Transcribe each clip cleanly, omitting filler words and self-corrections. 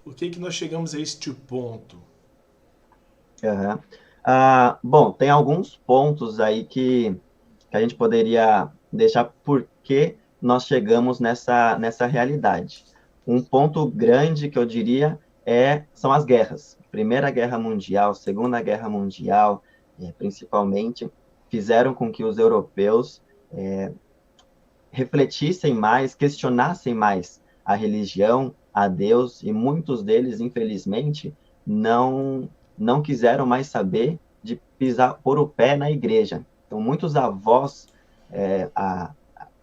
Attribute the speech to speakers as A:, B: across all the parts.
A: Por que nós chegamos a este ponto?
B: Aham. Bom, tem alguns pontos aí que a gente poderia deixar por que nós chegamos nessa realidade. Um ponto grande que eu diria são as guerras. Primeira Guerra Mundial, Segunda Guerra Mundial, principalmente, fizeram com que os europeus refletissem mais, questionassem mais a religião, a Deus, e muitos deles, infelizmente, não quiseram mais saber de pisar, pôr o pé na igreja. Então, muitos avós,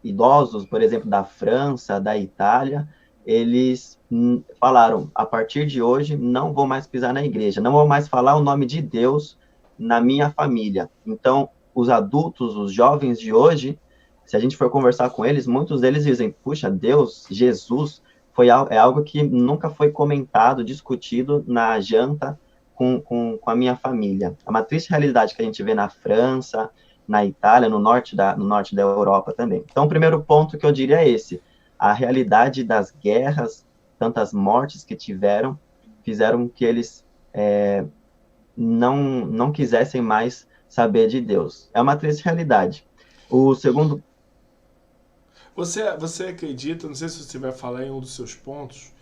B: idosos, por exemplo, da França, da Itália, eles falaram, a partir de hoje, não vou mais pisar na igreja, não vou mais falar o nome de Deus na minha família. Então, os adultos, os jovens de hoje, se a gente for conversar com eles, muitos deles dizem, puxa, Deus, Jesus, é algo que nunca foi comentado, discutido na janta com a minha família. É uma triste realidade que a gente vê na França, na Itália, no norte da Europa também. Então, o primeiro ponto que eu diria é esse, a realidade das guerras, tantas mortes que tiveram, fizeram que eles não quisessem mais saber de Deus. É uma triste realidade. O segundo.
A: Você acredita, não sei se você vai falar em um dos seus pontos,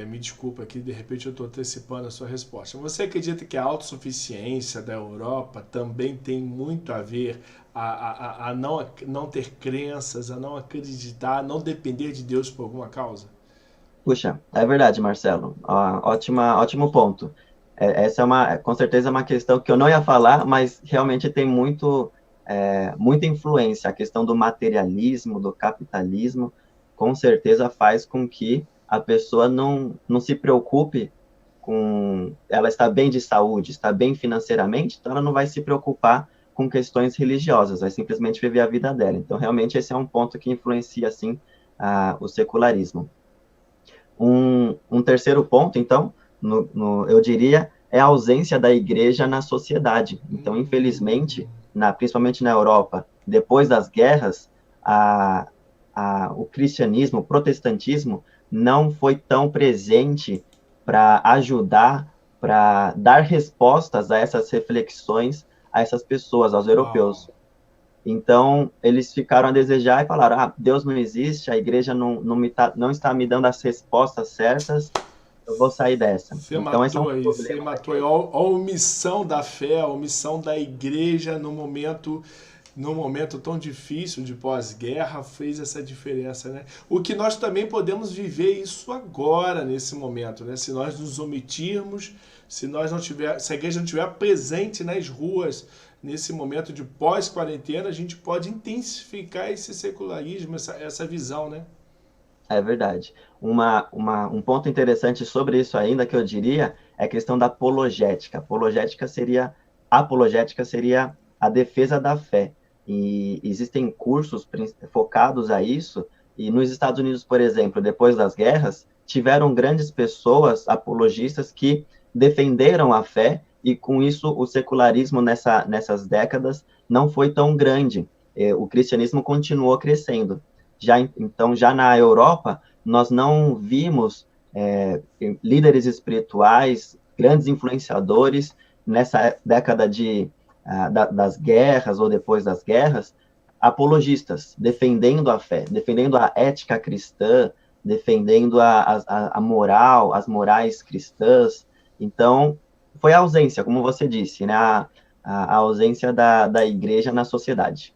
A: me desculpa aqui, de repente eu estou antecipando a sua resposta. Você acredita que a autossuficiência da Europa também tem muito a ver a não ter crenças, a não acreditar, a não depender de Deus por alguma causa?
B: Puxa, é verdade, Marcelo. Ótimo ponto. Essa com certeza, é uma questão que eu não ia falar, mas realmente tem muita influência. A questão do materialismo, do capitalismo, com certeza faz com que a pessoa não se preocupe com. Ela está bem de saúde, está bem financeiramente, então ela não vai se preocupar com questões religiosas, vai simplesmente viver a vida dela. Então, realmente, esse é um ponto que influencia, assim, o secularismo. Um terceiro ponto, então, eu diria, é a ausência da igreja na sociedade. Então, infelizmente, principalmente na Europa, depois das guerras, o cristianismo, o protestantismo, não foi tão presente para ajudar, para dar respostas a essas reflexões a essas pessoas, aos
A: Uau!
B: europeus. Então, eles ficaram a desejar e falaram: Deus não existe, a igreja não está me dando as respostas certas, eu vou sair dessa.
A: Você
B: Então, esse é um
A: matou aí, você
B: problema
A: matou aí.
B: grande.
A: Olha a omissão da fé, a omissão da igreja no momento tão difícil de pós-guerra fez essa diferença, né? O que nós também podemos viver isso agora, nesse momento, né? Se nós nos omitirmos, se nós não tiver, se a igreja não estiver presente nas ruas nesse momento de pós-quarentena, a gente pode intensificar esse secularismo, essa visão, né?
B: É verdade. Um ponto interessante sobre isso ainda que eu diria é a questão da apologética. Apologética seria a defesa da fé. E existem cursos focados a isso. E nos Estados Unidos, por exemplo, depois das guerras, tiveram grandes pessoas apologistas que defenderam a fé e com isso o secularismo nessas décadas não foi tão grande. O cristianismo continuou crescendo. Então, já na Europa, nós não vimos líderes espirituais, grandes influenciadores, nessa década das guerras ou depois das guerras, apologistas, defendendo a fé, defendendo a ética cristã, defendendo a moral, as morais cristãs. Então, foi a ausência, como você disse, né? A ausência da igreja na sociedade.